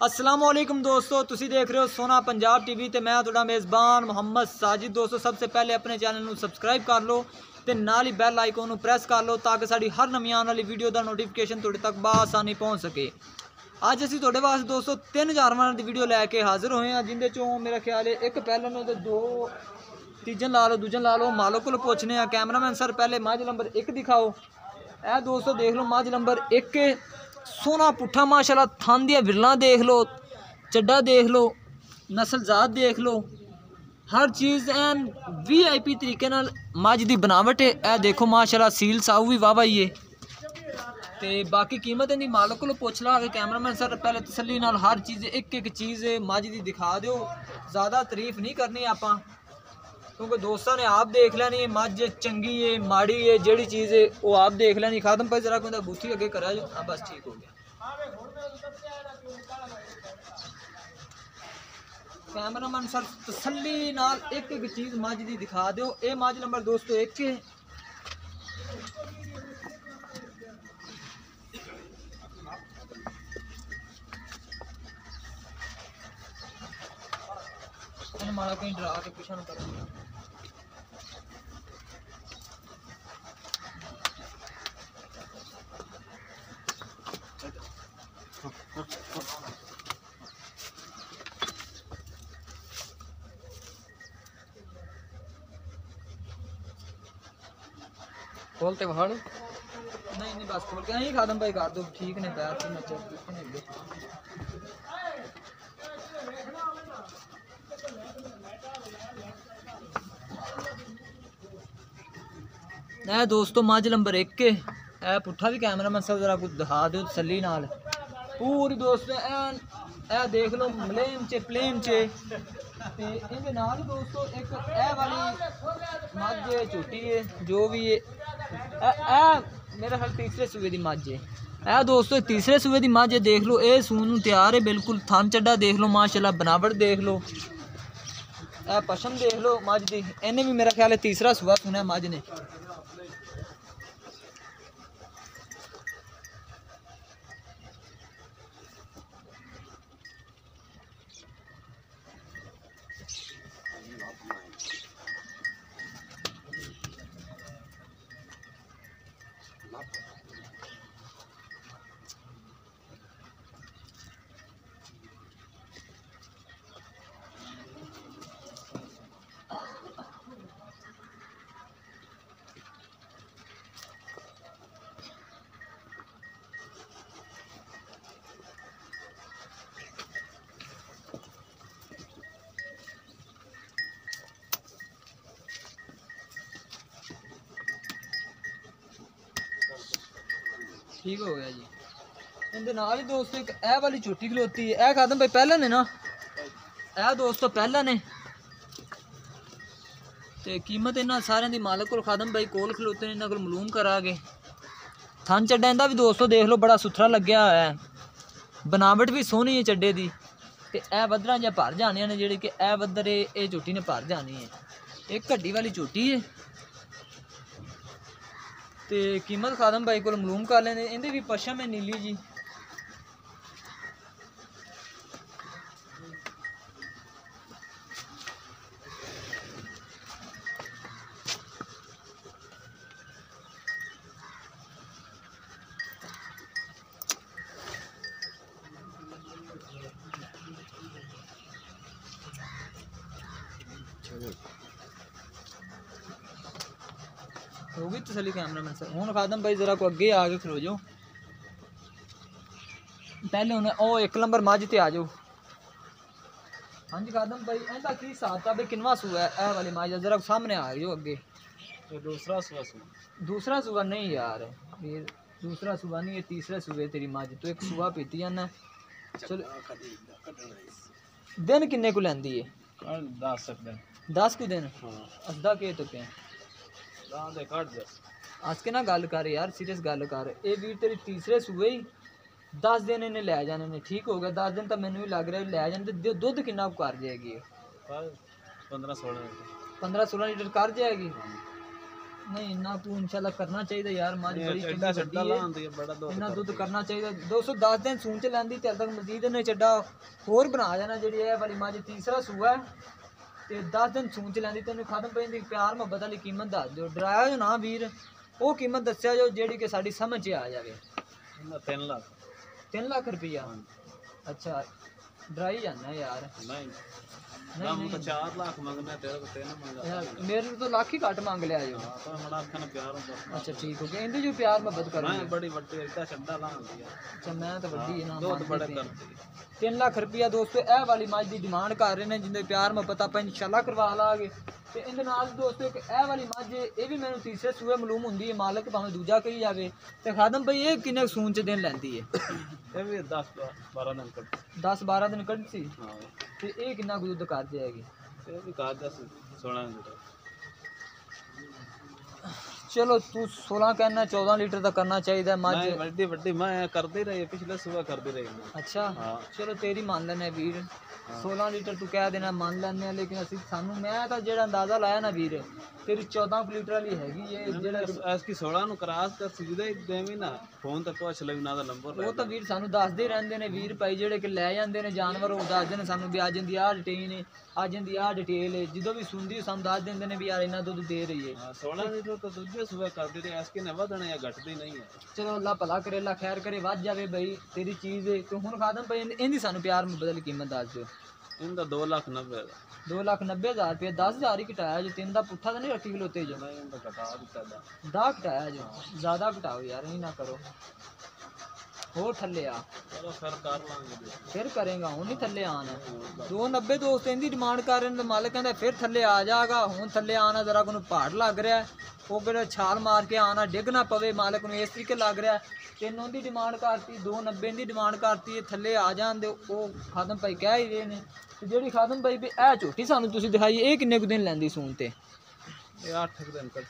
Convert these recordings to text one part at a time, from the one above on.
अस्सलामुअलैकुम दोस्तों, तुसी देख रहे हो सोना पंजाब टीवी ते मैं तुहाडा मेज़बान मोहम्मद साजिद। दोस्तों सबसे पहले अपने चैनल नू सबसक्राइब कर लो ते नाल ही बैल आइकन नू प्रेस कर लो ताकि साडी हर नवी आने वाली वीडियो का नोटिफिकेशन तुहाडे तक बआसानी पहुँच सके। अज असीं तुहाडे वास्ते दोस्तों 3 जानवरां दी वीडियो लैके हाजिर होए हैं, जिंदे चों मेरा ख्याल है एक पैहलन ते दो तीजन ला लो दूजन ला लो। मालो को पुछने हैं। कैमरामैन सर पहले मझ नंबर 1 दिखाओ। ए दोस्तों देख लो मझ नंबर 1 सोना पुट्ठा माशाल्लाह, थन दियां विरलां देख लो, चड्डा देख लो, नस्लजात देख लो, हर चीज़ एन VIP तरीके नाल मझ दी बनावट है। ए देखो माशाल्लाह सील साऊ भी वाह वाही है। ते बाकी कीमत इहदी मालक को पुछ ला के कैमरामैन सर पहले तसल्ली नाल हर चीज़ एक चीज़ मझ दी दिखा दो। ज़्यादा तारीफ नहीं करनी आपां, क्योंकि दोस्तों ने आप देख लेनी है मझ चंगी है माड़ी है, जेड़ी चीज़ है वो आप देख लेनी। खादम भाई जरा कोई बूथी अगे करा जो। हाँ बस ठीक हो गया। कैमरामैन सर तसल्ली नाल एक चीज़ मझ दी दिखा दो। ये मझ नंबर दोस्तों 1 है। मारा कहीं डरा के पीछा न कर। खोलते पहाड़ नहीं बस खोल के यहीं खादम भाई कर दो। ठीक ने पैर से नचे दोस्तों मझ नंबर 1 ए पुट्ठा भी कैमरामैन सब जरा कुछ दिखा दो तसल्ली नाल पूरी दोस्तों। ए देख लो मलेम च प्लेन च ते इहदे नाल दोस्तों एक ए वाली मझ झूठी है जो भी है। ए मेरा ख्याल तीसरे सूबे की मझ है। ए दोस्तों तीसरे सूबे की मझ है। देख लो ये सून तैयार है बिल्कुल। थन चड्डा देख लो माशाल्लाह, बनावट देख लो, ए पशम देख लो मझ दी। इन्हें भी मेरा ख्याल है तीसरा सूबा सुना मझ ने। ठीक हो गया जी। इनके नाल ही दोस्तों एक ए वाली झूठी खलोती है। ए खादम भाई पहला ने ना, ए दोस्तों पहला ने ते कीमत इन्होंने सारे दी मालक को खादम भाई कोल खलोते ने, इन्होंने को मालूम करा के। थन चड्डा इंदा भी दोस्तों देख लो बड़ा सुथरा लग्या हुआ है, बनावट भी सोहनी है चड्डे दी। ते ए वधरा ਜਾਂ भर जाने ने जेह्ड़े कि ए वधर ये झूठी ने भर जानी है। एक घड्डी वाली झूठी है ते कीमत खादम भाई को मालूम कर लेने। इहदी भी पशम है नीली जी। होगी तसली कैमरामैन सर। हूँ खादम भाई जरा को अगे आके खलो जाओ। पहले उन्हें ओ 1 नंबर मझ ते आ जाओ। हाँ जी खादम भाई इनका की हिसाब था भाई किनवा सूआ है ए वाली मझ? जरा सामने आ जाओ अगे। तो दूसरा सूआ नहीं यार, ये दूसरा सूआ नहीं, ये तीसरा सूआ तेरी मझ। तो एक सूआ पीती है ना। चलो दिन किन्ने को लैंदी है? 10 को दिन। असदा के तो पे अस के ना गल कर यार, सीरियस गल कर। ये वीर तेरी तीसरे सूए ही 10 दिन इन्हें लै जाने ने। ठीक हो गया 10 दिन तो मैनू भी लग रहा लै जाने। दुध किन्ना कर जाएगी? 15-16 लीटर कर जाएगी। नहीं इन्ना तू इंशाल्लाह करना चाहिए यार, मज बड़ी ਚੱਡਾ ਚੱਡਾ ਲਾਉਂਦੀ ਹੈ ਬੜਾ ਦੁੱਧ इन्ना दुध करना चाहिए। 210 दिन सून च लैंदी ते तक मजीद ने चड्डा होर बना जाना। जेह्ड़ी ए वाली मज तीसरा सूआ है ते 10 दिन सून च लैंदी तेन खत्म पे इंदी प्यार मुहब्बत वाली कीमत दस दिओ, डराया जो ना वीर, वो कीमत दस्या जो जेह्ड़ी कि साडी समझ च आ जावे। 3 लाख 3 लाख रुपया। अच्छा डराई जाना यार। नहीं हम तो 4 लाख मंगना तेरे को 3 मंगा मेरे तो लाख ही घट मांग लिया जो। हां तो हमारा अखन प्यार होता। अच्छा ठीक हो गया, इंदी जो प्यार मुहब्बत करो। मैं बड़ी बड़ी इतना चड्डा लाਉਂਦੀ है। अच्छा मैं तो वड्डी है ना बहुत बड़े करती 3 लाख रुपया दोस्तों ए वाली मज की डिमांड कर रहे हैं, जिंदे प्यार मुहब्बत आप इंशाल्लाह करवा लांगे। ते इंदे नाल दोस्तों एक ए वाली मज ये भी मैंने तीसरे सूए मालूम हुंदी है, मालिक भावें दूजा कही जावे। ते खादम भाई ये किन्ने सून च दिन लैंदी है? ये भी 10 12 दिन कट 10 12 दिन कड्सी। हां ते ये किन्ना दूध कर जाएगी? ये भी का 10 16 दिन। चलो तू 16 कहना, 14 लीटर तक करना चाहिए मज। मैं बड़ी बड़ी मैं करती रही, पिछले सुबह करती रही मैं। अच्छा हाँ। चलो तेरी मान लेने वीर, 16 लीटर तू कह देना मान लेने, लेकिन असि सानू मैं तो जेड़ा अंदाजा लाया ना वीर तेरी 14 लीटर वाली हैगी ये जेड़ा इसकी 16 नु क्रॉस कर सीधे देवी ना फोन ते पुछ ले ना दा नंबर। वो तो वीर सानू दसदे रहंदे ने वीर भाई जेड़े कि ले जांदे ने जानवर, वो दसदे ने सानू भी अज दी आ डिटेल है, अज दी आ डिटेल है, जिदों भी सुनदी सानू दस दिंदे ने भी यार इन्ना दुध दे रही है। 16 लीटर तो दूजे सुबह करती रही, इसके ने वधने या घटदी नहीं है। चलो अल्लाह भला करे, अल्लाह खैर करे, वध जावे भाई तेरी चीज है। तो हुन खादम भाई इहदी सानू प्यार मुहब्बत दी कीमत दस दिओ। इनका 2,90,000 2,90,000 रुपया, 10,000 ही घटाया जो, 3 दा पुट्ठा तो नहीं रखी खलोते जो। नहीं इनका घटा दिता दा 10 घटाया जो, ज़्यादा घटाओ यार, नहीं ना करो। हो थल्ले आ चलो फिर कर लांगे फिर करेगा, हूँ नहीं थल्ले आना। 290 दोस्त इनकी डिमांड कर रहे हैं, मालिक कहता फिर थल्ले आ जाएगा। हूँ थल्ले आना जरा को पहाड़ लग रहा है, वो किहड़ा छाल मार के आना डिग ना पवे, मालिक को इस तरीके लग रहा है। 3 की डिमांड करती, 290 की डिमांड करती, थल्ले आ जान दे, वो खादम भाई कह ही रहे हैं। तो जी खादम भाई भी ए झोटी सानू तुसीं दिखाई, ये किन्ने कुछ दिन लैंदी सून ते? ये 8 दिन कर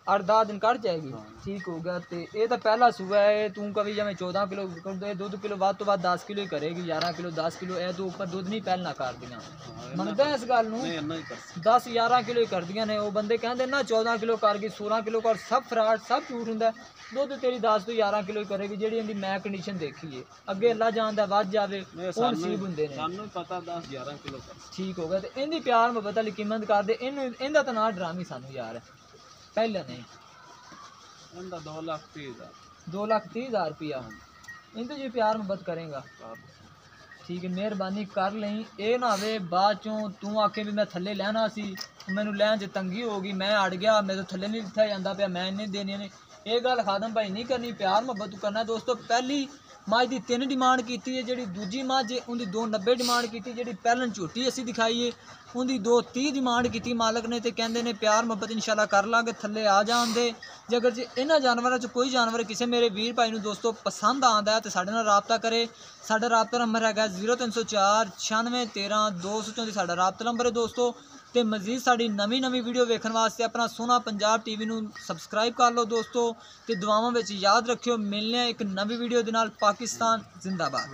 8-10 दिन कट जाएगी। ठीक हो गया। तो ये तो पहला सूआ है, तू कभी जब 14 किलो कर दे, 2 किलो बाद तो बाद 10 किलो ही करेगी, 11 किलो 10 किलो ए तो ऊपर दुध नहीं पहलना कर दियाँ। मनदा इस गल नूं 10-11 किलो ही कर दियां ने। वो बंदे कहते ना 14 किलो कर गई, 16 किलो कर, सब फ्राड सब झूठ हुंदा। दुध तेरी 10 तो 11 किलो ही करेगी, जी इनकी मैं कंडीशन देखी है। अगे अल्लाह जानदा वध जावे, वो नसीब हुंदे ने, सानू पता 10-11 किलो कर। ठीक हो गया। तो इनकी प्यार मुहब्बत वाली कीमत कर दे, इनका तो ना डरामी सानू यार पहले नहीं। इनका 2,30,000 2,30,000 रुपया इनते जी प्यार मुहब्बत करेगा। ठीक है मेहरबानी कर लें, ये ना आवे बाद चों तू आखे भी मैं थल्ले लैना सी, मैनू लैन च तंगी हो गई, मैं अड़ गया, मेरे तो थल्ले नहीं लिखा जाता पाया, मैं इन्ने देने ने। ये गल खादम भाई नहीं करनी, प्यार मुहब्बत करना। दोस्तों पहली मज की 3 डिमांड की है, जी दूजी मज उनकी 290 डिमांड की, जी पहलन झोटी असी दिखाई है उनकी 230 डिमांड की मालक ने। तो कहते हैं प्यार मुहब्बत इंशाल्लाह कर लाँगे, थल्ले आ जान दे। जे अगर जे इन्होंने जानवरों च कोई जानवर किसी मेरे वीर भाई नूं दोस्तों पसंद आता है तो साडे नाल राबता करे। साडा राबता नंबर है 0304 96 13 234 साडा राबता नंबर है दोस्तों। तो मजीद साड़ी नवी वीडियो वेखण वास्ते अपना सोना पंजाब टीवी नूं सबसक्राइब कर लो दोस्तों। तो दुआवां विच याद रखियो, मिलने एक नवी वीडियो दे नाल। पाकिस्तान जिंदाबाद।